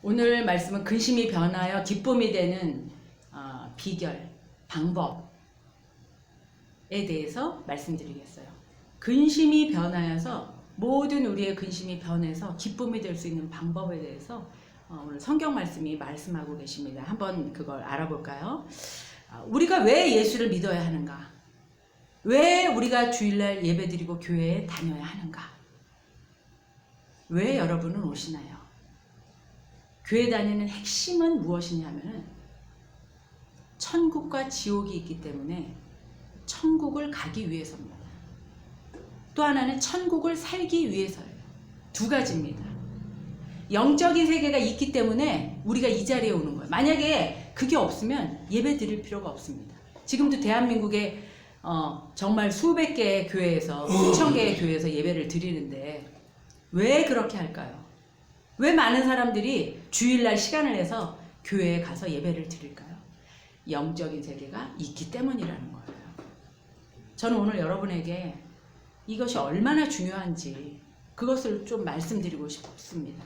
오늘 말씀은 근심이 변하여 기쁨이 되는 비결, 방법에 대해서 말씀드리겠어요. 근심이 변하여서 모든 우리의 근심이 변해서 기쁨이 될 수 있는 방법에 대해서 오늘 성경 말씀이 말씀하고 계십니다. 한번 그걸 알아볼까요? 우리가 왜 예수를 믿어야 하는가? 왜 우리가 주일날 예배드리고 교회에 다녀야 하는가? 왜 여러분은 오시나요? 교회 다니는 핵심은 무엇이냐면은 천국과 지옥이 있기 때문에 천국을 가기 위해서입니다. 또 하나는 천국을 살기 위해서예요. 두 가지입니다. 영적인 세계가 있기 때문에 우리가 이 자리에 오는 거예요. 만약에 그게 없으면 예배 드릴 필요가 없습니다. 지금도 대한민국에 정말 수백 개의 교회에서 수천 개의 교회에서 예배를 드리는데 왜 그렇게 할까요? 왜 많은 사람들이 주일날 시간을 내서 교회에 가서 예배를 드릴까요? 영적인 세계가 있기 때문이라는 거예요. 저는 오늘 여러분에게 이것이 얼마나 중요한지 그것을 좀 말씀드리고 싶습니다.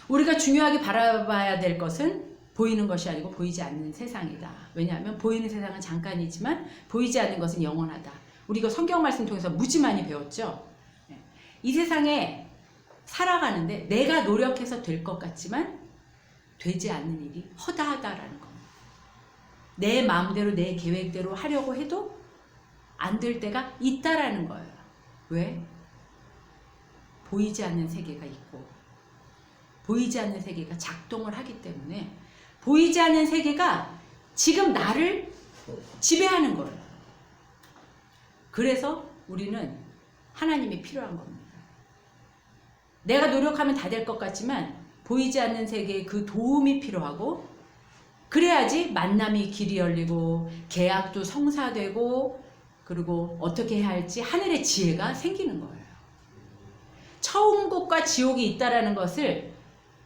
우리가 중요하게 바라봐야 될 것은 보이는 것이 아니고 보이지 않는 세상이다. 왜냐하면 보이는 세상은 잠깐이지만 보이지 않는 것은 영원하다. 우리 이거 성경 말씀 통해서 무지 많이 배웠죠. 이 세상에 살아가는데 내가 노력해서 될 것 같지만 되지 않는 일이 허다하다라는 겁니다. 내 마음대로 내 계획대로 하려고 해도 안 될 때가 있다라는 거예요. 왜? 보이지 않는 세계가 있고 보이지 않는 세계가 작동을 하기 때문에 보이지 않는 세계가 지금 나를 지배하는 거예요. 그래서 우리는 하나님이 필요한 겁니다. 내가 노력하면 다 될 것 같지만 보이지 않는 세계에 그 도움이 필요하고 그래야지 만남이 길이 열리고 계약도 성사되고 그리고 어떻게 해야 할지 하늘의 지혜가 생기는 거예요. 천국과 지옥이 있다라는 것을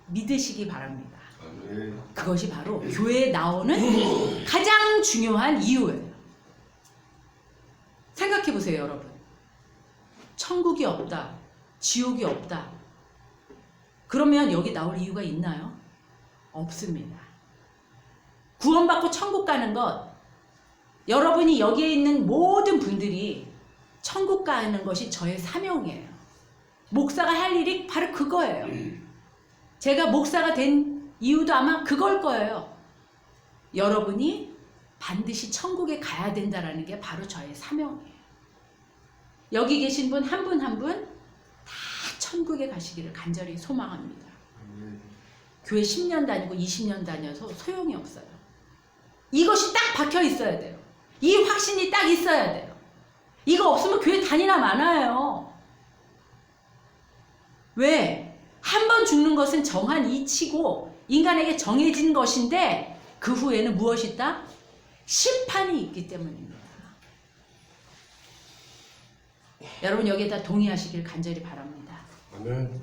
믿으시기 바랍니다. 그것이 바로 교회에 나오는 가장 중요한 이유예요. 생각해 보세요, 여러분. 천국이 없다, 지옥이 없다. 그러면 여기 나올 이유가 있나요? 없습니다. 구원받고 천국 가는 것, 여러분이 여기에 있는 모든 분들이 천국 가는 것이 저의 사명이에요. 목사가 할 일이 바로 그거예요. 제가 목사가 된 이유도 아마 그걸 거예요. 여러분이 반드시 천국에 가야 된다는 게 바로 저의 사명이에요. 여기 계신 분 한 분 한 분 다 천국에 가시기를 간절히 소망합니다. 교회 10년 다니고 20년 다녀서 소용이 없어요. 이것이 딱 박혀 있어야 돼요. 이 확신이 딱 있어야 돼요. 이거 없으면 교회 다니나 마나요. 왜? 한 번 죽는 것은 정한 이치고 인간에게 정해진 것인데 그 후에는 무엇이 있다? 심판이 있기 때문입니다. 여러분 여기에다 동의하시길 간절히 바랍니다. 아멘.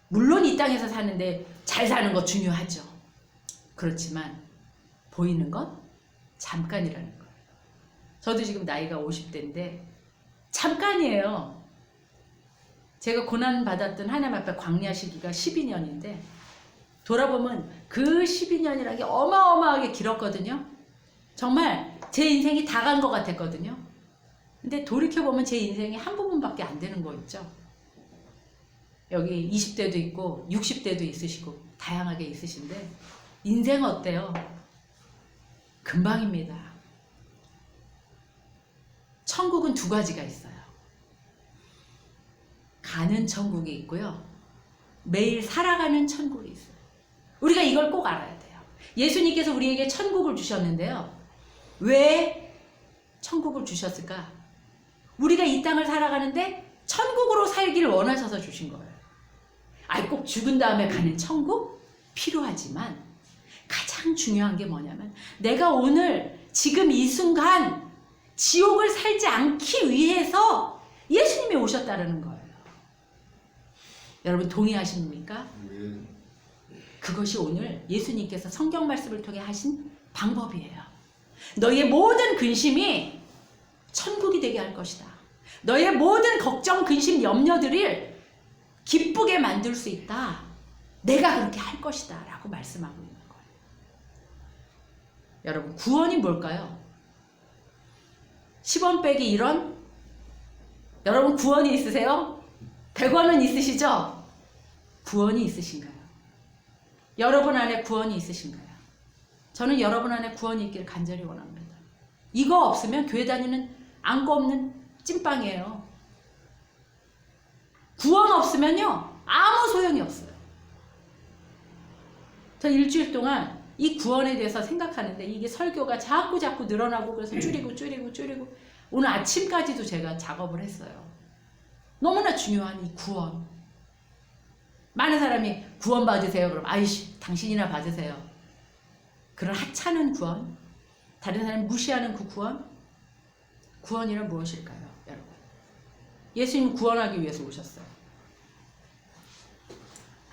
물론 이 땅에서 사는데 잘 사는 것 중요하죠. 그렇지만 보이는 건 잠깐이라는 거예요. 저도 지금 나이가 50대인데 잠깐이에요. 제가 고난받았던 하나님 앞에 광야 시기가 12년인데 돌아보면 그 12년이라는 게 어마어마하게 길었거든요. 정말 제 인생이 다 간 것 같았거든요. 근데 돌이켜보면 제 인생이 한 부분밖에 안 되는 거 있죠. 여기 20대도 있고 60대도 있으시고 다양하게 있으신데 인생 어때요? 금방입니다. 천국은 두 가지가 있어요. 가는 천국이 있고요. 매일 살아가는 천국이 있어요. 우리가 이걸 꼭 알아야 돼요. 예수님께서 우리에게 천국을 주셨는데요. 왜 천국을 주셨을까? 우리가 이 땅을 살아가는데 천국으로 살기를 원하셔서 주신 거예요. 아이 꼭 죽은 다음에 가는 천국? 필요하지만 가장 중요한 게 뭐냐면 내가 오늘 지금 이 순간 지옥을 살지 않기 위해서 예수님이 오셨다는 거예요. 여러분 동의하십니까? 그것이 오늘 예수님께서 성경 말씀을 통해 하신 방법이에요. 너희의 모든 근심이 천국이 되게 할 것이다. 너희의 모든 걱정, 근심, 염려들을 기쁘게 만들 수 있다. 내가 그렇게 할 것이다 라고 말씀하고 있는 거예요. 여러분, 구원이 뭘까요? 10원 빼기 1원? 여러분, 구원이 있으세요? 100원은 있으시죠? 구원이 있으신가요? 여러분 안에 구원이 있으신가요? 저는 여러분 안에 구원이 있기를 간절히 원합니다. 이거 없으면 교회 다니는 안고 없는 찐빵이에요. 구원 없으면요, 아무 소용이 없어요. 저 일주일 동안 이 구원에 대해서 생각하는데 이게 설교가 자꾸 늘어나고 그래서 줄이고 오늘 아침까지도 제가 작업을 했어요. 너무나 중요한 이 구원. 많은 사람이 구원 받으세요. 그럼 아이씨 당신이나 받으세요. 그런 하찮은 구원, 다른 사람 무시하는 그 구원, 구원이란 무엇일까요, 여러분? 예수님은 구원하기 위해서 오셨어요.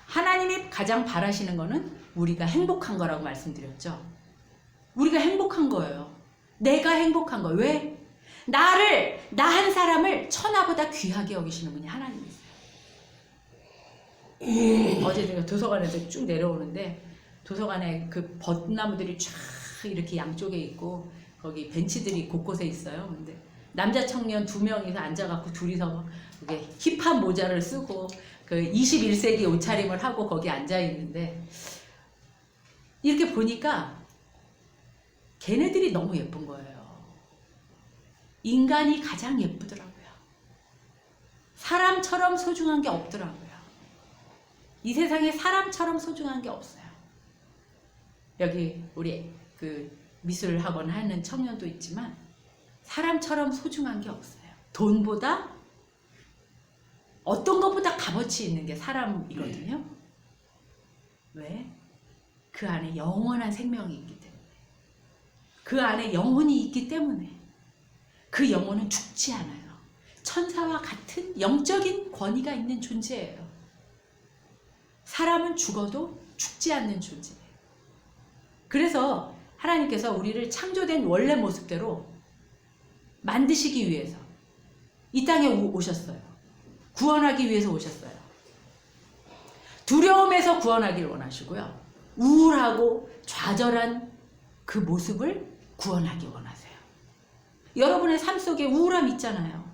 하나님이 가장 바라시는 거는 우리가 행복한 거라고 말씀드렸죠. 우리가 행복한 거예요. 내가 행복한 거예요. 왜? 나 한 사람을 천하보다 귀하게 여기시는 분이 하나님이세요. 어제 제가 도서관에서 쭉 내려오는데 도서관에 그 벚나무들이 쫙 이렇게 양쪽에 있고 거기 벤치들이 곳곳에 있어요. 근데 남자 청년 2명이서 앉아갖고 둘이서 이게 힙합 모자를 쓰고 그 21세기 옷차림을 하고 거기 앉아 있는데 이렇게 보니까 걔네들이 너무 예쁜 거예요. 인간이 가장 예쁘더라고요. 사람처럼 소중한 게 없더라고요. 이 세상에 사람처럼 소중한 게 없어요. 여기 우리 그 미술학원 하는 청년도 있지만 사람처럼 소중한 게 없어요. 돈보다 어떤 것보다 값어치 있는 게 사람이거든요. 왜? 그 안에 영원한 생명이 있기 때문에. 그 안에 영혼이 있기 때문에. 그 영혼은 죽지 않아요. 천사와 같은 영적인 권위가 있는 존재예요. 사람은 죽어도 죽지 않는 존재예요. 그래서 하나님께서 우리를 창조된 원래 모습대로 만드시기 위해서 이 땅에 오셨어요. 구원하기 위해서 오셨어요. 두려움에서 구원하기를 원하시고요. 우울하고 좌절한 그 모습을 구원하기 원하세요. 여러분의 삶 속에 우울함 있잖아요.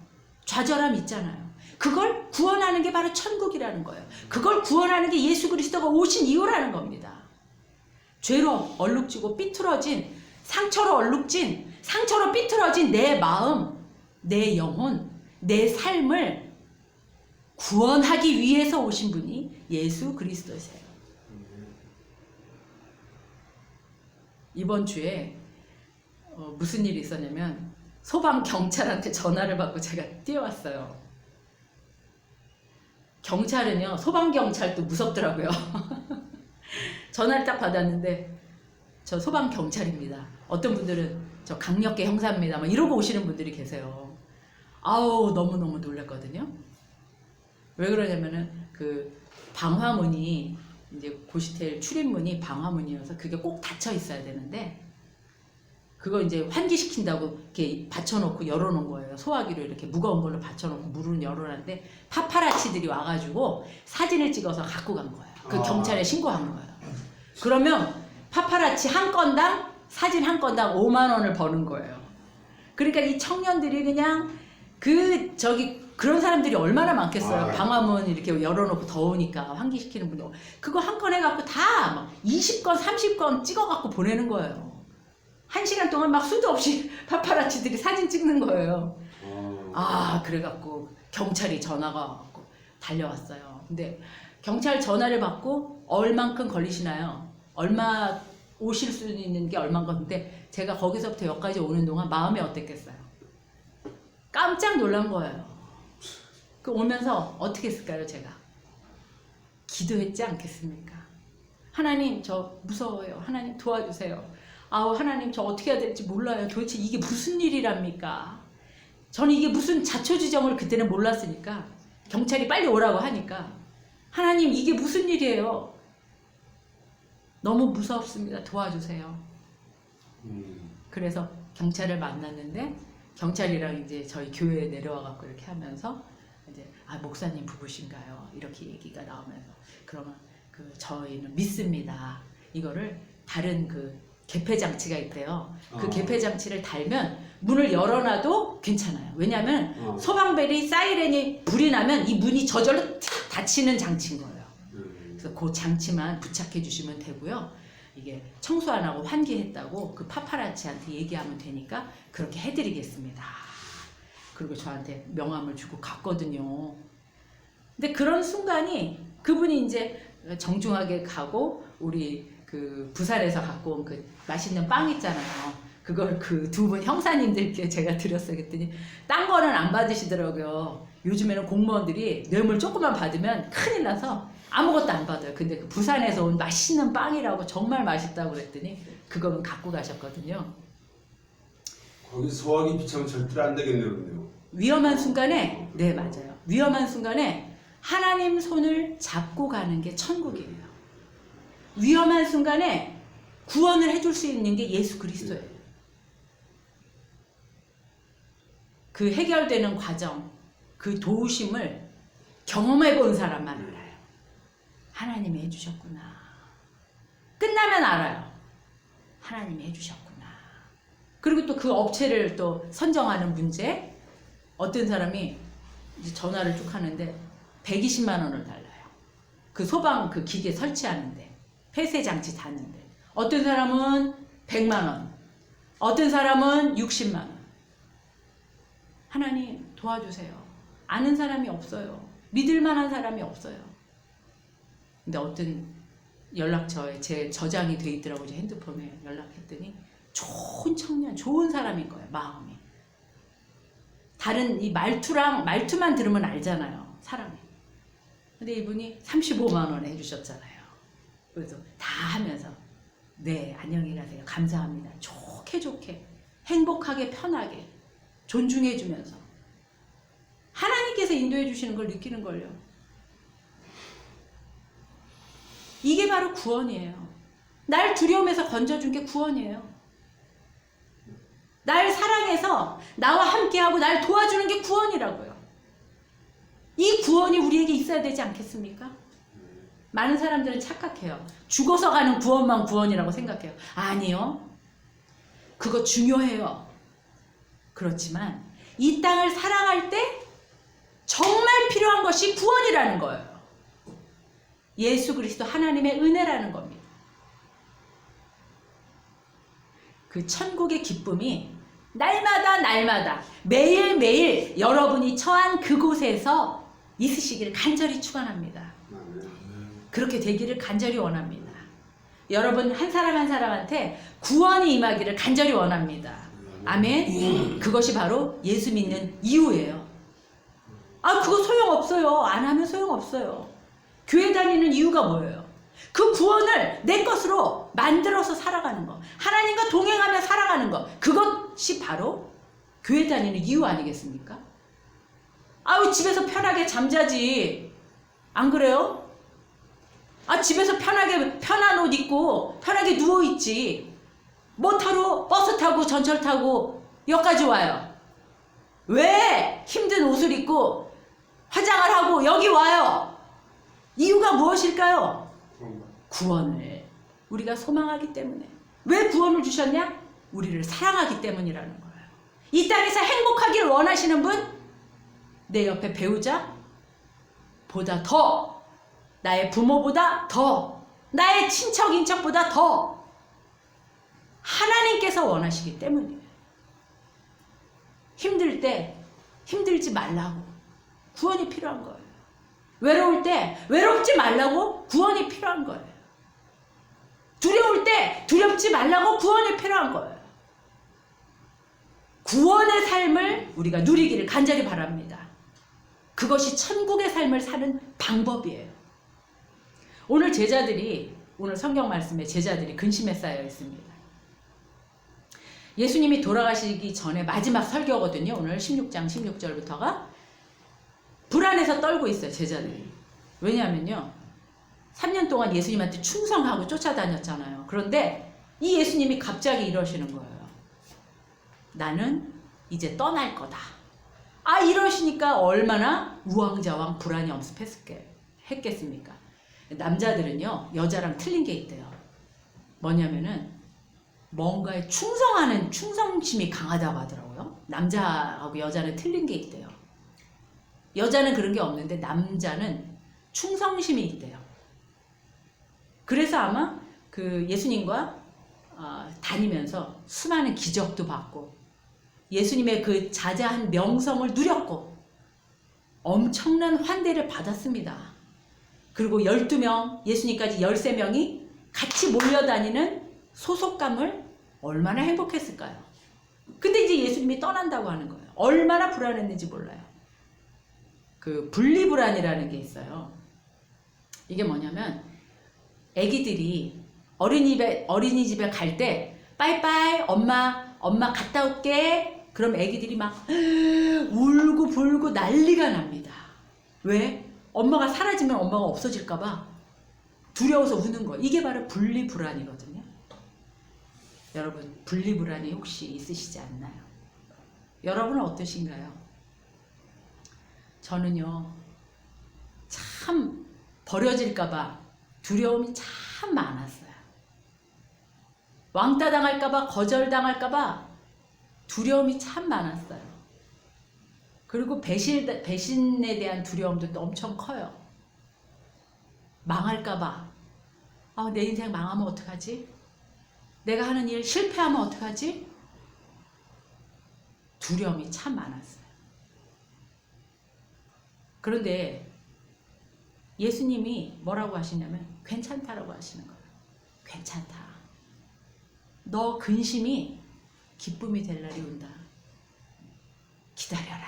좌절함 있잖아요. 그걸 구원하는 게 바로 천국이라는 거예요. 그걸 구원하는 게 예수 그리스도가 오신 이유라는 겁니다. 죄로 얼룩지고 삐뚤어진, 상처로 얼룩진, 상처로 삐뚤어진 내 마음, 내 영혼, 내 삶을 구원하기 위해서 오신 분이 예수 그리스도세요. 이번 주에 무슨 일이 있었냐면 소방 경찰한테 전화를 받고 제가 뛰어왔어요. 경찰은요, 소방 경찰도 무섭더라고요. 전화를 딱 받았는데 저 소방 경찰입니다. 어떤 분들은 저 강력계 형사입니다. 막 이러고 오시는 분들이 계세요. 아우 너무너무 놀랐거든요. 왜 그러냐면은 그 방화문이 이제 고시텔 출입문이 방화문이어서 그게 꼭 닫혀 있어야 되는데 그거 이제 환기시킨다고 이렇게 받쳐놓고 열어놓은 거예요. 소화기로 이렇게 무거운 걸로 받쳐놓고 문을 열어놨는데 파파라치들이 와가지고 사진을 찍어서 갖고 간 거예요. 그 경찰에 신고한 거예요. 그러면 파파라치 한 건당 사진 한 건당 5만 원을 버는 거예요. 그러니까 이 청년들이 그냥 그런 사람들이 얼마나 많겠어요. 방화문 이렇게 열어놓고 더우니까 환기시키는 분들 그거 한 건 해갖고 다 막 20건 30건 찍어갖고 보내는 거예요. 1시간 동안 막 수도 없이 파파라치들이 사진 찍는 거예요. 그래갖고 경찰이 전화가 와갖고 달려왔어요. 근데 경찰 전화를 받고 얼만큼 걸리시나요? 얼마 오실 수 있는 게 얼마인 건데 제가 거기서부터 여기까지 오는 동안 마음이 어땠겠어요? 깜짝 놀란 거예요. 그 오면서 어떻게 했을까요, 제가? 기도했지 않겠습니까? 하나님, 저 무서워요. 하나님 도와주세요. 하나님, 저 어떻게 해야 될지 몰라요. 도대체 이게 무슨 일이랍니까? 저는 이게 무슨 자초지정을 그때는 몰랐으니까 경찰이 빨리 오라고 하니까 하나님, 이게 무슨 일이에요? 너무 무섭습니다. 도와주세요. 그래서 경찰을 만났는데 경찰이랑 이제 저희 교회에 내려와갖고 이렇게 하면서 이제 목사님 부부신가요? 이렇게 얘기가 나오면서 그러면 저희는 믿습니다. 이거를 다른 개폐 장치가 있대요. 그 개폐 장치를 달면 문을 열어놔도 괜찮아요. 왜냐하면 소방벨이 사이렌이 불이 나면 이 문이 저절로 탁 닫히는 장치인 거예요. 그래서 그 장치만 부착해 주시면 되고요. 이게 청소 안 하고 환기했다고 그 파파라치한테 얘기하면 되니까 그렇게 해드리겠습니다. 그리고 저한테 명함을 주고 갔거든요. 근데 그런 순간이 그분이 이제 정중하게 가고 우리 부산에서 갖고 온 맛있는 빵 있잖아요. 그걸 그 두 분 형사님들께 제가 드렸어요. 그랬더니 딴 거는 안 받으시더라고요. 요즘에는 공무원들이 뇌물 조금만 받으면 큰일 나서 아무것도 안 받아요. 근데 부산에서 온 맛있는 빵이라고 정말 맛있다고 그랬더니 그거는 갖고 가셨거든요. 거기 소화기 비치면 절대로 안 되겠네요. 위험한 순간에, 네 맞아요. 위험한 순간에 하나님 손을 잡고 가는 게 천국이에요. 위험한 순간에 구원을 해줄 수 있는 게 예수 그리스도예요. 그 해결되는 과정, 그 도우심을 경험해 본 사람만 알아요. 하나님이 해주셨구나. 끝나면 알아요. 하나님이 해주셨구나. 그리고 또 그 업체를 또 선정하는 문제. 어떤 사람이 이제 전화를 쭉 하는데 120만 원을 달라요. 그 소방 기계 설치하는데. 폐쇄장치 닫는데. 어떤 사람은 100만 원. 어떤 사람은 60만 원. 하나님 도와주세요. 아는 사람이 없어요. 믿을 만한 사람이 없어요. 근데 어떤 연락처에 제 저장이 돼 있더라고요. 제 핸드폰에 연락했더니 좋은 청년, 좋은 사람인 거예요. 마음이. 다른 이 말투만 들으면 알잖아요. 사람이. 근데 이분이 35만 원에 해주셨잖아요. 그래서 다 하면서 네 안녕히 가세요. 감사합니다. 좋게 행복하게 편하게 존중해 주면서 하나님께서 인도해 주시는 걸 느끼는 걸요. 이게 바로 구원이에요. 날 두려움에서 건져준 게 구원이에요. 날 사랑해서 나와 함께하고 날 도와주는 게 구원이라고요. 이 구원이 우리에게 있어야 되지 않겠습니까? 많은 사람들은 착각해요. 죽어서 가는 구원만 구원이라고 생각해요. 아니요. 그거 중요해요. 그렇지만 이 땅을 사랑할 때 정말 필요한 것이 구원이라는 거예요. 예수 그리스도 하나님의 은혜라는 겁니다. 그 천국의 기쁨이 날마다 매일매일 여러분이 처한 그곳에서 있으시기를 간절히 축원합니다. 그렇게 되기를 간절히 원합니다. 여러분 한 사람 한 사람한테 구원이 임하기를 간절히 원합니다. 아멘. 그것이 바로 예수 믿는 이유예요. 그거 소용없어요. 안 하면 소용없어요. 교회 다니는 이유가 뭐예요? 그 구원을 내 것으로 만들어서 살아가는 거. 하나님과 동행하며 살아가는 거. 그것이 바로 교회 다니는 이유 아니겠습니까? 집에서 편하게 잠자지. 안 그래요? 집에서 편한 옷 입고 편하게 누워있지. 뭐 타러 버스 타고 전철 타고 여기까지 와요. 왜 힘든 옷을 입고 화장을 하고 여기 와요? 이유가 무엇일까요? 구원을 우리가 소망하기 때문에. 왜 구원을 주셨냐? 우리를 사랑하기 때문이라는 거예요. 이 땅에서 행복하기를 원하시는 분, 내 옆에 배우자보다 더, 나의 부모보다 더, 나의 친척 인척보다 더 하나님께서 원하시기 때문이에요. 힘들 때 힘들지 말라고 구원이 필요한 거예요. 외로울 때 외롭지 말라고 구원이 필요한 거예요. 두려울 때 두렵지 말라고 구원이 필요한 거예요. 구원의 삶을 우리가 누리기를 간절히 바랍니다. 그것이 천국의 삶을 사는 방법이에요. 오늘 성경 말씀에 제자들이 근심에 쌓여 있습니다. 예수님이 돌아가시기 전에 마지막 설교거든요. 오늘 16장 16절부터가 불안해서 떨고 있어요. 제자들이. 왜냐하면요. 3년 동안 예수님한테 충성하고 쫓아다녔잖아요. 그런데 이 예수님이 갑자기 이러시는 거예요. 나는 이제 떠날 거다. 이러시니까 얼마나 우왕좌왕 불안이 엄습했겠습니까? 남자들은요 여자랑 틀린 게 있대요. 뭐냐면은 뭔가에 충성하는 충성심이 강하다고 하더라고요. 남자하고 여자는 틀린 게 있대요. 여자는 그런 게 없는데 남자는 충성심이 있대요. 그래서 아마 그 예수님과 다니면서 수많은 기적도 받고 예수님의 그 자자한 명성을 누렸고 엄청난 환대를 받았습니다. 그리고 12명, 예수님까지 13명이 같이 몰려다니는 소속감을 얼마나 행복했을까요? 근데 이제 예수님이 떠난다고 하는 거예요. 얼마나 불안했는지 몰라요. 그 분리불안이라는 게 있어요. 이게 뭐냐면 애기들이 어린이집에 갈 때 빠이빠이 엄마 갔다 올게. 그럼 애기들이 막 울고 불고 난리가 납니다. 왜? 엄마가 사라지면 엄마가 없어질까 봐 두려워서 우는 거. 이게 바로 분리불안이거든요. 여러분 분리불안이 혹시 있으시지 않나요? 여러분은 어떠신가요? 저는요 참 버려질까 봐 두려움이 참 많았어요. 왕따 당할까 봐 거절당할까 봐 두려움이 참 많았어요. 그리고 배신에 대한 두려움도 또 엄청 커요. 망할까 봐. 내 인생 망하면 어떡하지? 내가 하는 일 실패하면 어떡하지? 두려움이 참 많았어요. 그런데 예수님이 뭐라고 하시냐면 괜찮다라고 하시는 거예요. 괜찮다. 너 근심이 기쁨이 될 날이 온다. 기다려라.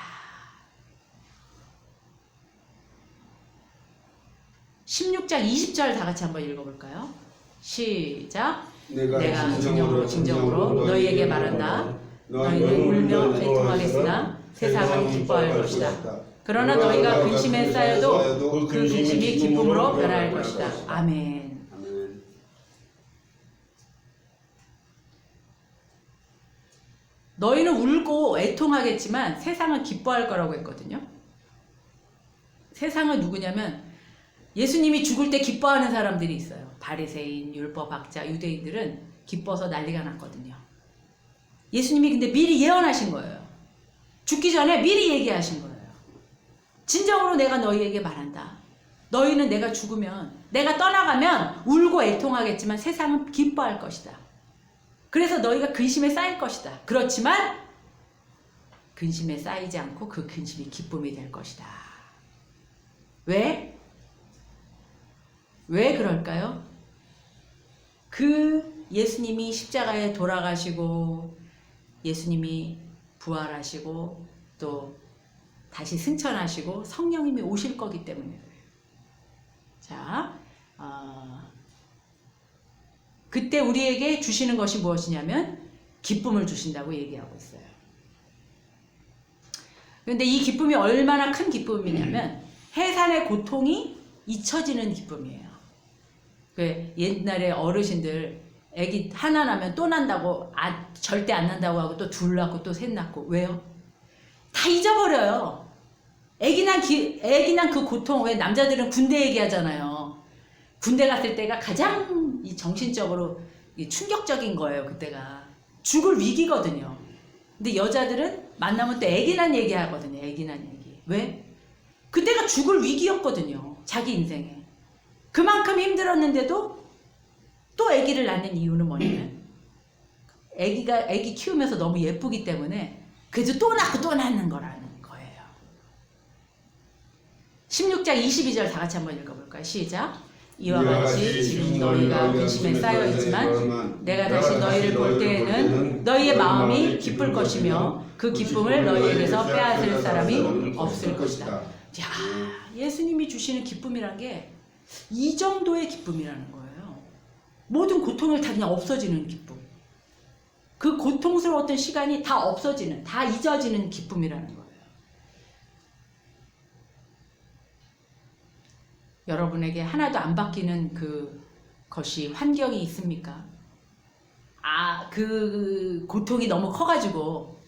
16장 20절 다 같이 한번 읽어볼까요? 시작. 내가 진정으로 너희에게 말한다. 너희는 울며 애통하겠으나 세상은 기뻐할 것이다. 그러나 너희가 근심에 쌓여도 그 근심이 기쁨으로 변할 것이다. 아멘. 너희는 울고 애통하겠지만 세상은 기뻐할 거라고 했거든요. 세상은 누구냐면 예수님이 죽을 때 기뻐하는 사람들이 있어요. 바리새인, 율법학자, 유대인들은 기뻐서 난리가 났거든요. 예수님이 근데 미리 예언하신 거예요. 죽기 전에 미리 얘기하신 거예요. 진정으로 내가 너희에게 말한다. 너희는 내가 죽으면, 내가 떠나가면 울고 애통하겠지만 세상은 기뻐할 것이다. 그래서 너희가 근심에 쌓일 것이다. 그렇지만 근심에 쌓이지 않고 그 근심이 기쁨이 될 것이다. 왜? 왜 그럴까요? 그 예수님이 십자가에 돌아가시고 예수님이 부활하시고 또 다시 승천하시고 성령님이 오실 거기 때문에 그래요. 자, 그때 우리에게 주시는 것이 무엇이냐면 기쁨을 주신다고 얘기하고 있어요. 그런데 이 기쁨이 얼마나 큰 기쁨이냐면 해산의 고통이 잊혀지는 기쁨이에요. 그 옛날에 어르신들 애기 하나 나면 또 난다고 절대 안 난다고 하고 또 둘 낳고 또 셋 낳고 왜요? 다 잊어버려요. 애기 난 그 고통. 왜 남자들은 군대 얘기하잖아요. 군대 갔을 때가 가장 이 정신적으로 충격적인 거예요. 그때가 죽을 위기거든요. 근데 여자들은 만나면 또 애기 난 얘기 하거든요. 애기 난 얘기. 왜? 그때가 죽을 위기였거든요. 자기 인생에. 그만큼 힘들었는데도 또 아기를 낳는 이유는 뭐냐면 아기 키우면서 너무 예쁘기 때문에 그래서 또 낳고 또 낳는 거라는 거예요. 16장 22절 다 같이 한번 읽어볼까요? 시작. 이와 같이 지금 너희가 근심에 쌓여 있지만 내가 다시 너희를 볼 때에는 너희의 마음이 기쁠 것이며 그 기쁨을 너희에게서 빼앗을 사람이 없을 것이다. 자, 예수님이 주시는 기쁨이란 게 이 정도의 기쁨이라는 거예요. 모든 고통을 다 그냥 없어지는 기쁨. 그 고통스러웠던 시간이 다 없어지는, 다 잊어지는 기쁨이라는 거예요. 여러분에게 하나도 안 바뀌는 그것이 환경이 있습니까? 그 고통이 너무 커가지고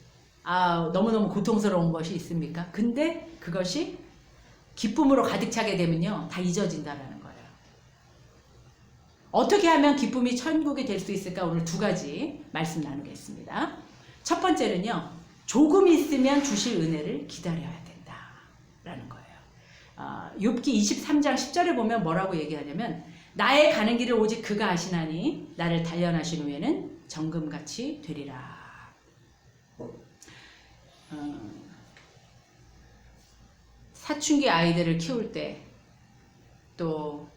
너무너무 고통스러운 것이 있습니까? 근데 그것이 기쁨으로 가득 차게 되면요 다 잊어진다라는 거예요. 어떻게 하면 기쁨이 천국이 될 수 있을까? 오늘 두 가지 말씀 나누겠습니다. 첫 번째는요, 조금 있으면 주실 은혜를 기다려야 된다라는 거예요. 욥기 23장 10절에 보면 뭐라고 얘기하냐면, 나의 가는 길을 오직 그가 아시나니 나를 단련하신 후에는 정금같이 되리라. 사춘기 아이들을 키울 때 또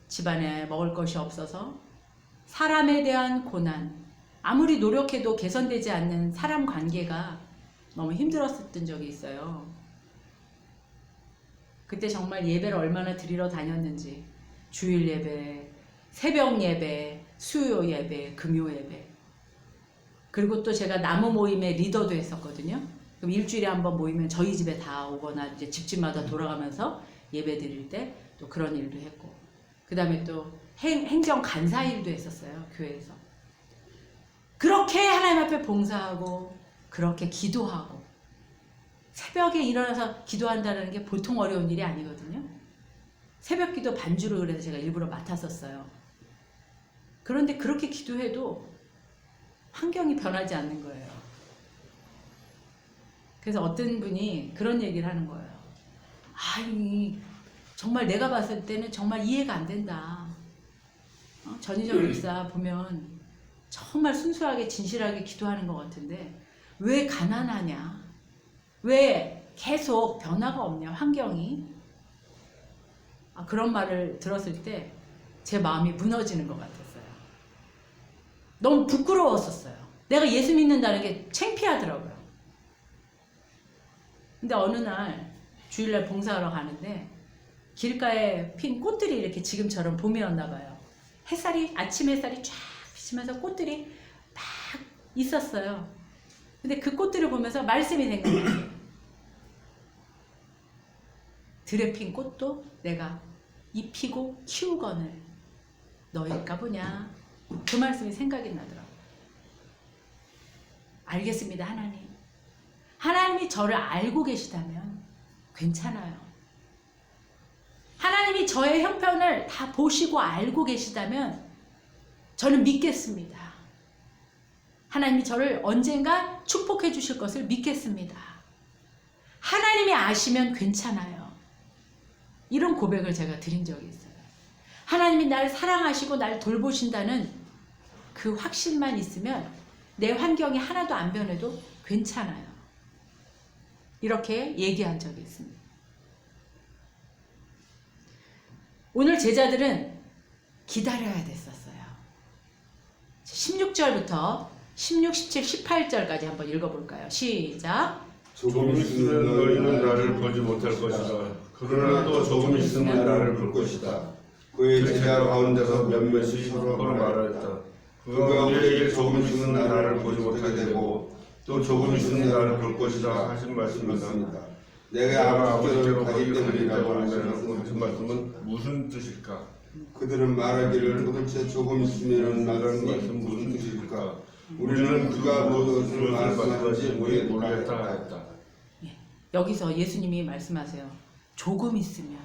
집안에 먹을 것이 없어서 사람에 대한 고난, 아무리 노력해도 개선되지 않는 사람 관계가 너무 힘들었었던 적이 있어요. 그때 정말 예배를 얼마나 드리러 다녔는지, 주일 예배, 새벽 예배, 수요 예배, 금요 예배, 그리고 또 제가 나무 모임의 리더도 했었거든요. 그럼 일주일에 한 번 모이면 저희 집에 다 오거나 이제 집집마다 돌아가면서 예배 드릴 때 또 그런 일도 했고, 그 다음에 또 행정 간사 일도 했었어요, 교회에서. 그렇게 하나님 앞에 봉사하고 그렇게 기도하고 새벽에 일어나서 기도한다는 게 보통 어려운 일이 아니거든요. 새벽 기도 반주를 그래서 제가 일부러 맡았었어요. 그런데 그렇게 기도해도 환경이 변하지 않는 거예요. 그래서 어떤 분이 그런 얘기를 하는 거예요. 아니, 정말 내가 봤을 때는 정말 이해가 안 된다. 전희정 목사 보면 정말 순수하게 진실하게 기도하는 것 같은데 왜 가난하냐? 왜 계속 변화가 없냐? 환경이. 그런 말을 들었을 때 제 마음이 무너지는 것 같았어요. 너무 부끄러웠었어요. 내가 예수 믿는다는 게 창피하더라고요. 근데 어느 날 주일날 봉사하러 가는데 길가에 핀 꽃들이 이렇게 지금처럼 봄이었나 봐요. 아침 햇살이 쫙 비치면서 꽃들이 막 있었어요. 근데 그 꽃들을 보면서 말씀이 생각났어요. 들에 핀 꽃도 내가 입히고 키우거늘 너일까 보냐. 그 말씀이 생각이 나더라고요. 알겠습니다, 하나님. 하나님이 저를 알고 계시다면 괜찮아요. 하나님이 저의 형편을 다 보시고 알고 계시다면 저는 믿겠습니다. 하나님이 저를 언젠가 축복해 주실 것을 믿겠습니다. 하나님이 아시면 괜찮아요. 이런 고백을 제가 드린 적이 있어요. 하나님이 나를 사랑하시고 나를 돌보신다는 그 확신만 있으면 내 환경이 하나도 안 변해도 괜찮아요. 이렇게 얘기한 적이 있습니다. 오늘 제자들은 기다려야 됐었어요. 16절부터 16, 17, 18절까지 한번 읽어볼까요? 시작. 조금 있으면 너희는 나를 보지 못할 것이다. 그러나 또 조금 있으면 나를 볼 것이다. 그의 제자 가운데서 몇몇이 서로 말하였다. 그가 우리에게 조금 있으면 나를 보지 못하게 되고 또 조금 있으면 나를 볼 것이다 하신 말씀입니다. 내가 아버지께로 가기 때문이라고 하신 말씀은 무슨 뜻일까? 그들은 말하기를 도대체 조금 있으면 나를 말씀 무슨 뜻일까? 우리는 그가 무엇을 말씀하는지 모르겠다 했다. 여기서 예수님이 말씀하세요. 조금 있으면.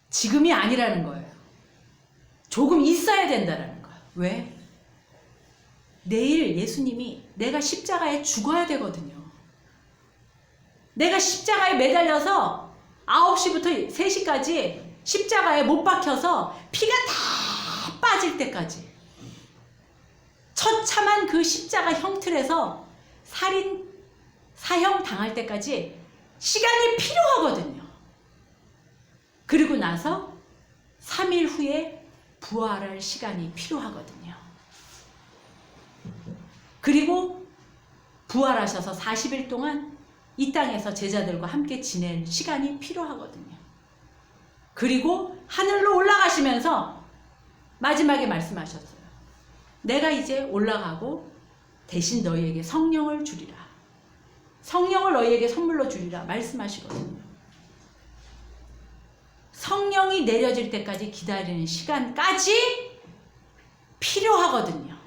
지금이 아니라는 거예요. 조금 있어야 된다는 거예요. 왜? 내일 예수님이 내가 십자가에 죽어야 되거든요. 내가 십자가에 매달려서 9시부터 3시까지 십자가에 못 박혀서 피가 다 빠질 때까지 처참한 그 십자가 형틀에서 사형 당할 때까지 시간이 필요하거든요. 그리고 나서 3일 후에 부활할 시간이 필요하거든요. 그리고 부활하셔서 40일 동안 이 땅에서 제자들과 함께 지낼 시간이 필요하거든요. 그리고 하늘로 올라가시면서 마지막에 말씀하셨어요. 내가 이제 올라가고 대신 너희에게 성령을 주리라. 성령을 너희에게 선물로 주리라 말씀하시거든요. 성령이 내려질 때까지 기다리는 시간까지 필요하거든요.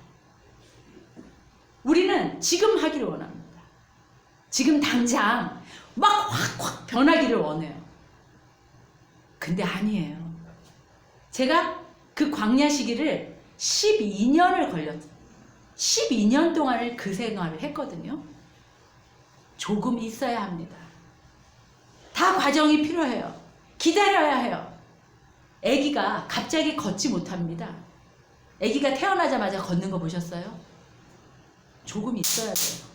우리는 지금 하기를 원합니다. 지금 당장 막 확 변하기를 원해요. 근데 아니에요. 제가 그 광야 시기를 12년을 걸렸어요. 12년 동안을 그 생활을 했거든요. 조금 있어야 합니다. 다 과정이 필요해요. 기다려야 해요. 아기가 갑자기 걷지 못합니다. 아기가 태어나자마자 걷는 거 보셨어요? 조금 있어야 돼요.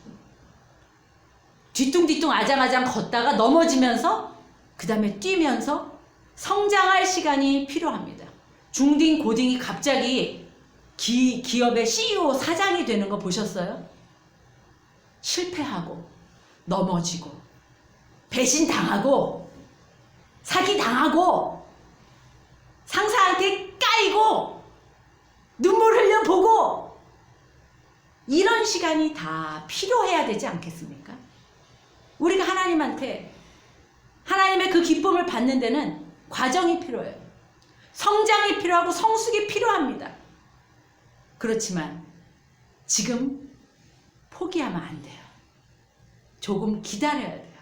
뒤뚱뒤뚱 아장아장 걷다가 넘어지면서 그 다음에 뛰면서 성장할 시간이 필요합니다. 중딩, 고딩이 갑자기 기업의 CEO, 사장이 되는 거 보셨어요? 실패하고 넘어지고 배신당하고 사기당하고 상사한테 까이고 눈물 흘려보고 이런 시간이 다 필요해야 되지 않겠습니까? 우리가 하나님한테 하나님의 그 기쁨을 받는 데는 과정이 필요해요. 성장이 필요하고 성숙이 필요합니다. 그렇지만 지금 포기하면 안 돼요. 조금 기다려야 돼요.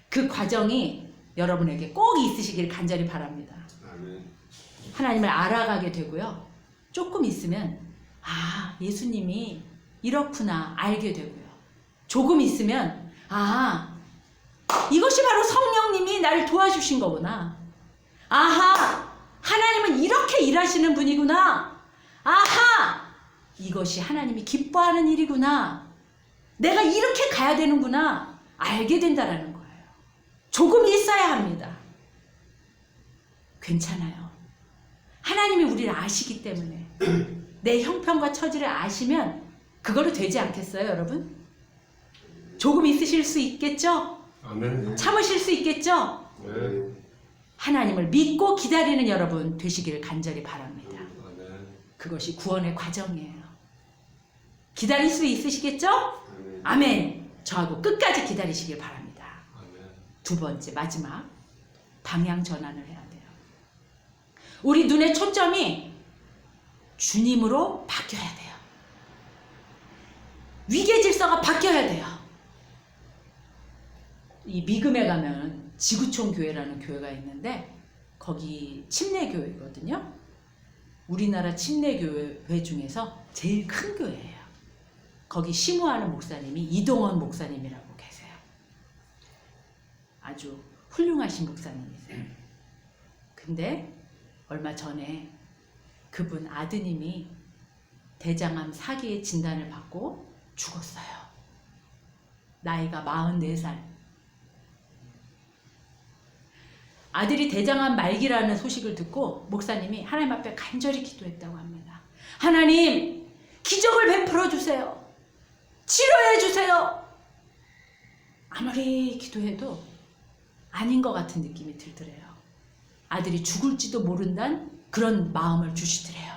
그 과정이 여러분에게 꼭 있으시길 간절히 바랍니다. 아멘. 하나님을 알아가게 되고요. 조금 있으면 아, 예수님이 이렇구나 알게 되고요. 조금 있으면 아, 이것이 바로 성령님이 나를 도와주신 거구나. 아하, 하나님은 이렇게 일하시는 분이구나. 아하, 이것이 하나님이 기뻐하는 일이구나. 내가 이렇게 가야 되는구나. 알게 된다라는 거예요. 조금 있어야 합니다. 괜찮아요. 하나님이 우리를 아시기 때문에 내 형편과 처지를 아시면 그거로 되지 않겠어요, 여러분? 조금 있으실 수 있겠죠? 아멘. 참으실 수 있겠죠? 네. 하나님을 믿고 기다리는 여러분 되시기를 간절히 바랍니다. 아멘. 그것이 구원의 과정이에요. 기다릴 수 있으시겠죠? 아멘. 아멘. 저하고 끝까지 기다리시길 바랍니다. 아멘. 두 번째, 마지막. 방향 전환을 해야 돼요. 우리 눈의 초점이 주님으로 바뀌어야 돼요. 위계 질서가 바뀌어야 돼요. 이 미금에 가면 지구촌 교회라는 교회가 있는데 거기 침례교회거든요. 우리나라 침례교회 중에서 제일 큰 교회예요. 거기 심우하는 목사님이 이동원 목사님이라고 계세요. 아주 훌륭하신 목사님이세요. 근데 얼마 전에 그분 아드님이 대장암 4기의 진단을 받고 죽었어요. 나이가 44살. 아들이 대장암 말기라는 소식을 듣고 목사님이 하나님 앞에 간절히 기도했다고 합니다. 하나님, 기적을 베풀어 주세요. 치료해 주세요. 아무리 기도해도 아닌 것 같은 느낌이 들더래요. 아들이 죽을지도 모른다는 그런 마음을 주시더래요.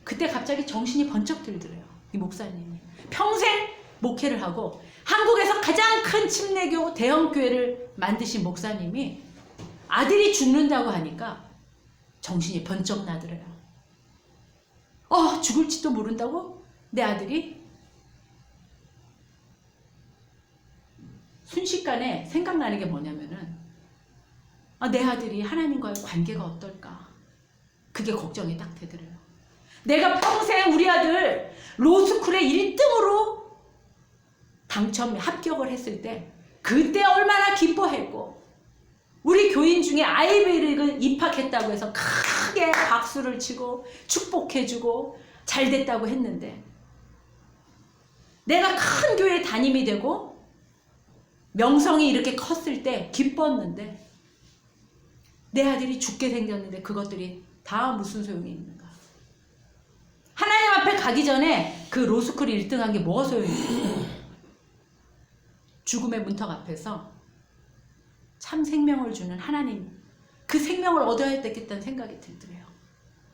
그때 갑자기 정신이 번쩍 들더래요. 이 목사님이 평생 목회를 하고 한국에서 가장 큰 침례교 대형교회를 만드신 목사님이 아들이 죽는다고 하니까 정신이 번쩍 나더래요. 죽을지도 모른다고? 내 아들이? 순식간에 생각나는 게 뭐냐면은 내 아들이 하나님과의 관계가 어떨까? 그게 걱정이 딱 되더래요. 내가 평생 우리 아들 로스쿨에 1등으로 합격을 했을 때 그때 얼마나 기뻐했고 우리 교인 중에 아이비리그 입학했다고 해서 크게 박수를 치고 축복해주고 잘 됐다고 했는데 내가 큰 교회 담임이 되고 명성이 이렇게 컸을 때 기뻤는데 내 아들이 죽게 생겼는데 그것들이 다 무슨 소용이 있는가? 하나님 앞에 가기 전에 그 로스쿨 1등한 게 뭐가 소용이 있는가? 죽음의 문턱 앞에서 참 생명을 주는 하나님, 그 생명을 얻어야 되겠다는 생각이 들더래요.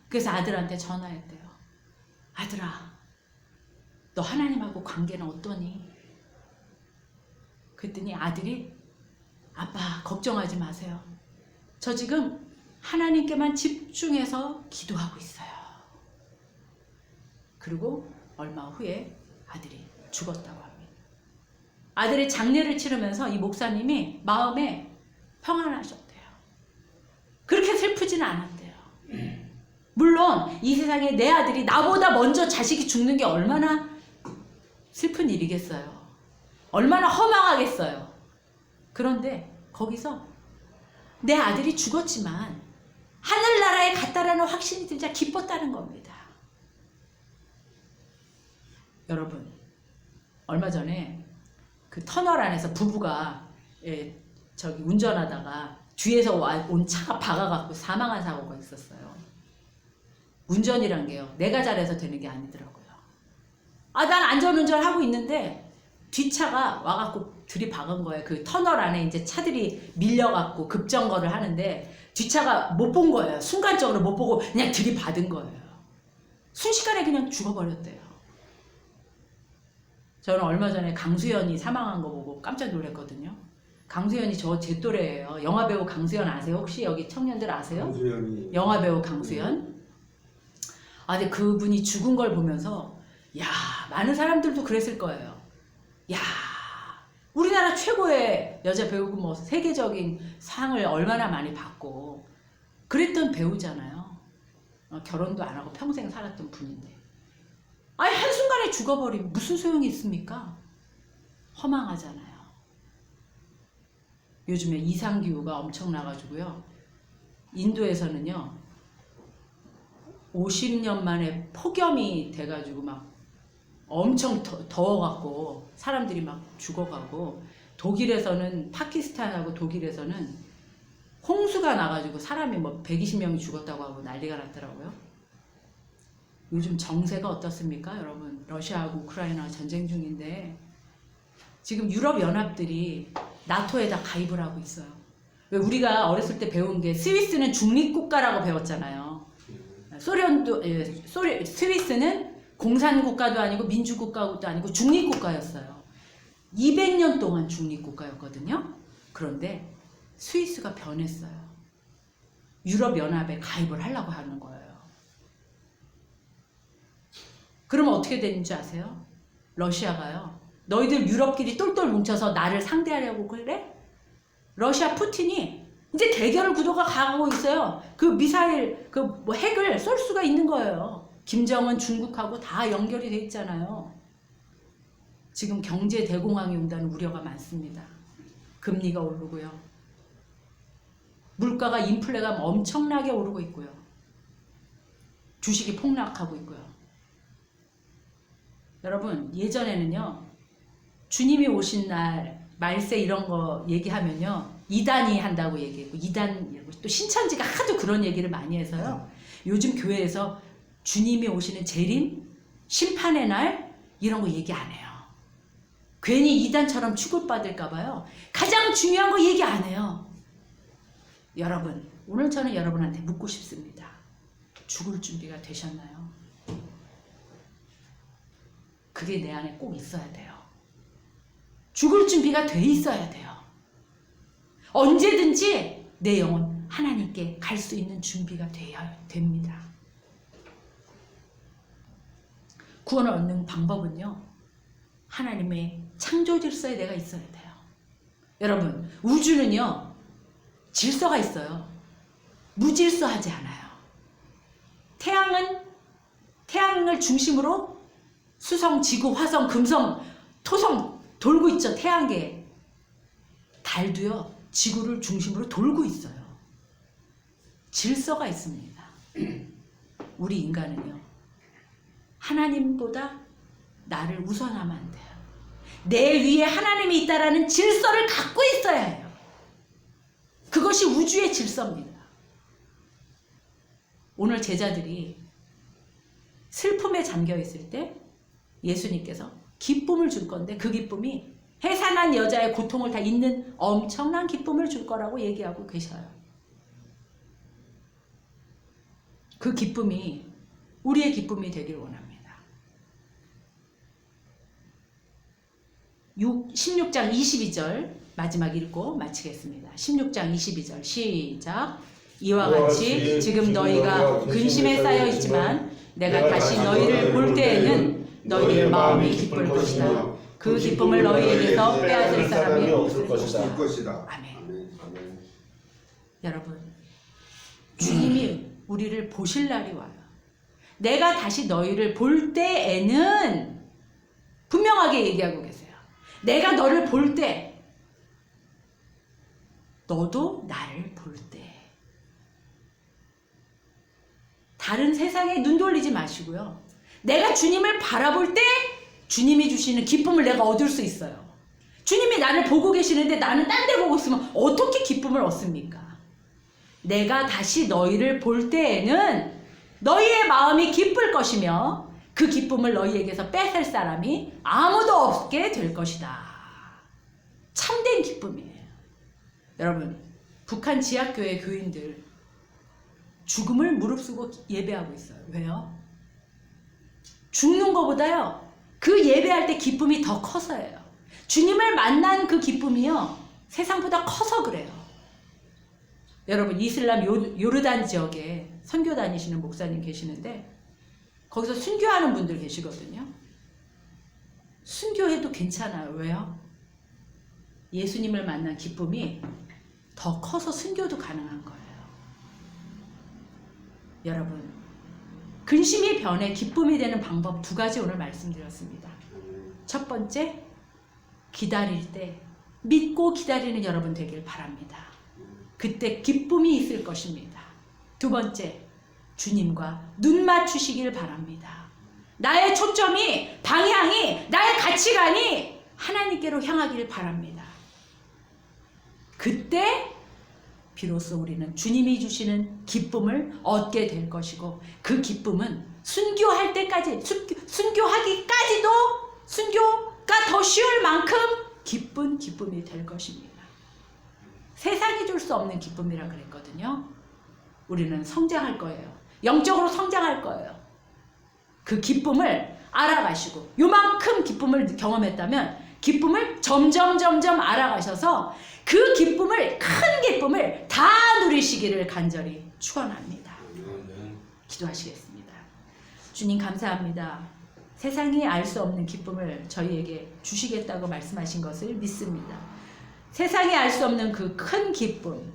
그래서 아들한테 전화했대요. 아들아, 너 하나님하고 관계는 어떠니? 그랬더니 아들이 아빠 걱정하지 마세요. 저 지금 하나님께만 집중해서 기도하고 있어요. 그리고 얼마 후에 아들이 죽었다고 합니다. 아들의 장례를 치르면서 이 목사님이 마음에 평안하셨대요. 그렇게 슬프지는 않았대요. 물론 이 세상에 내 아들이 나보다 먼저 자식이 죽는 게 얼마나 슬픈 일이겠어요. 얼마나 허망하겠어요. 그런데 거기서 내 아들이 죽었지만 하늘나라에 갔다라는 확신이 들자 기뻤다는 겁니다. 여러분, 얼마 전에 그 터널 안에서 부부가 저기 운전하다가 뒤에서 온 차가 박아갖고 사망한 사고가 있었어요. 운전이란 게요, 내가 잘해서 되는 게 아니더라고요. 난 안전운전 하고 있는데 뒷차가 와갖고 들이박은 거예요. 그 터널 안에 이제 차들이 밀려갖고 급정거를 하는데 뒷차가 못 본 거예요. 순간적으로 못 보고 그냥 들이받은 거예요. 순식간에 그냥 죽어버렸대요. 저는 얼마 전에 강수연이 사망한 거 보고 깜짝 놀랐거든요. 강수연이 제 또래예요. 영화배우 강수연 아세요? 혹시 여기 청년들 아세요? 강수연이 영화배우 강수연. 근데 그분이 죽은 걸 보면서 야, 많은 사람들도 그랬을 거예요. 야, 우리나라 최고의 여자 배우고 뭐 세계적인 상을 얼마나 많이 받고 그랬던 배우잖아요. 결혼도 안 하고 평생 살았던 분인데 한순간에 죽어버리면 무슨 소용이 있습니까? 허망하잖아요. 요즘에 이상기후가 엄청 나가지고요. 인도에서는요, 50년 만에 폭염이 돼가지고 막 엄청 더워갖고 사람들이 막 죽어가고, 독일에서는, 파키스탄하고 독일에서는 홍수가 나가지고 사람이 뭐 120명이 죽었다고 하고 난리가 났더라고요. 요즘 정세가 어떻습니까, 여러분? 러시아하고 우크라이나 전쟁 중인데 지금 유럽 연합들이 나토에다 가입을 하고 있어요. 왜 우리가 어렸을 때 배운 게 스위스는 중립국가라고 배웠잖아요. 스위스는 공산국가도 아니고 민주국가도 아니고 중립국가였어요. 200년 동안 중립국가였거든요. 그런데 스위스가 변했어요. 유럽연합에 가입을 하려고 하는 거예요. 그러면 어떻게 되는 줄 아세요? 러시아가요, 너희들 유럽끼리 똘똘 뭉쳐서 나를 상대하려고 그래? 러시아 푸틴이 이제 대결을 구도가 가고 있어요. 그 미사일, 그 뭐 핵을 쏠 수가 있는 거예요. 김정은 중국하고 다 연결이 돼 있잖아요. 지금 경제 대공황이 온다는 우려가 많습니다. 금리가 오르고요. 물가가, 인플레가 엄청나게 오르고 있고요. 주식이 폭락하고 있고요. 여러분, 예전에는요, 주님이 오신 날 말세 이런 거 얘기하면요, 이단이 한다고 얘기했고, 이단, 또 신천지가 하도 그런 얘기를 많이 해서요, 요즘 교회에서 주님이 오시는 재림, 심판의 날 이런 거 얘기 안 해요. 괜히 이단처럼 취급받을까봐요. 가장 중요한 거 얘기 안 해요. 여러분, 오늘 저는 여러분한테 묻고 싶습니다. 죽을 준비가 되셨나요? 그게 내 안에 꼭 있어야 돼요. 죽을 준비가 돼 있어야 돼요. 언제든지 내 영혼 하나님께 갈 수 있는 준비가 돼야 됩니다. 구원을 얻는 방법은요, 하나님의 창조 질서에 내가 있어야 돼요. 여러분, 우주는요, 질서가 있어요. 무질서하지 않아요. 태양을 중심으로 수성, 지구, 화성, 금성, 토성 돌고 있죠. 태양계. 달도요, 지구를 중심으로 돌고 있어요. 질서가 있습니다. 우리 인간은요, 하나님보다 나를 우선하면 안 돼요. 내 위에 하나님이 있다라는 질서를 갖고 있어야 해요. 그것이 우주의 질서입니다. 오늘 제자들이 슬픔에 잠겨 있을 때 예수님께서 기쁨을 줄 건데, 그 기쁨이 해산한 여자의 고통을 다 잇는 엄청난 기쁨을 줄 거라고 얘기하고 계셔요. 그 기쁨이 우리의 기쁨이 되길 원합니다. 16장 22절 마지막 읽고 마치겠습니다. 16장 22절 시작. 이와 같이 지금 너희가 근심에 쌓여 있지만 내가 다시 너희를 볼 때에는 너희의 마음이 기쁠 것이다. 그 기쁨을 너희에게서 빼앗을 사람이 없을 것이다. 아멘. 여러분, 주님이 우리를 보실 날이 와요. 내가 다시 너희를 볼 때에는 분명하게 얘기하고 계세요. 내가 너를 볼 때, 너도 나를 볼 때. 다른 세상에 눈 돌리지 마시고요. 내가 주님을 바라볼 때 주님이 주시는 기쁨을 내가 얻을 수 있어요. 주님이 나를 보고 계시는데 나는 딴 데 보고 있으면 어떻게 기쁨을 얻습니까? 내가 다시 너희를 볼 때에는 너희의 마음이 기쁠 것이며 그 기쁨을 너희에게서 뺏을 사람이 아무도 없게 될 것이다. 참된 기쁨이에요. 여러분, 북한 지하교회 교인들 죽음을 무릅쓰고 예배하고 있어요. 왜요? 죽는 것보다요, 그 예배할 때 기쁨이 더 커서예요. 주님을 만난 그 기쁨이요, 세상보다 커서 그래요. 여러분, 이슬람 요르단 지역에 선교 다니시는 목사님 계시는데 거기서 순교하는 분들 계시거든요. 순교해도 괜찮아요. 왜요? 예수님을 만난 기쁨이 더 커서 순교도 가능한 거예요. 여러분, 근심이 변해 기쁨이 되는 방법 2가지 오늘 말씀드렸습니다. 첫 번째, 기다릴 때 믿고 기다리는 여러분 되길 바랍니다. 그때 기쁨이 있을 것입니다. 2번째, 주님과 눈 맞추시길 바랍니다. 나의 초점이, 방향이, 나의 가치관이 하나님께로 향하길 바랍니다. 그때 비로소 우리는 주님이 주시는 기쁨을 얻게 될 것이고, 그 기쁨은 순교할 때까지, 순교하기까지도 순교가 더 쉬울 만큼 기쁜 기쁨이 될 것입니다. 세상이 줄 수 없는 기쁨이라 그랬거든요. 우리는 성장할 거예요. 영적으로 성장할 거예요. 그 기쁨을 알아가시고, 요만큼 기쁨을 경험했다면 기쁨을 점점 알아가셔서 그 기쁨을, 큰 기쁨을 다 누리시기를 간절히 축원합니다. 기도하시겠습니다. 주님 감사합니다. 세상이 알 수 없는 기쁨을 저희에게 주시겠다고 말씀하신 것을 믿습니다. 세상이 알 수 없는 그 큰 기쁨,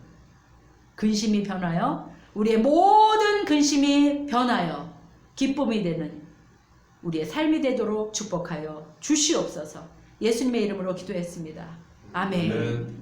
근심이 변하여 우리의 모든 근심이 변하여 기쁨이 되는 우리의 삶이 되도록 축복하여 주시옵소서. 예수님의 이름으로 기도했습니다. 아멘.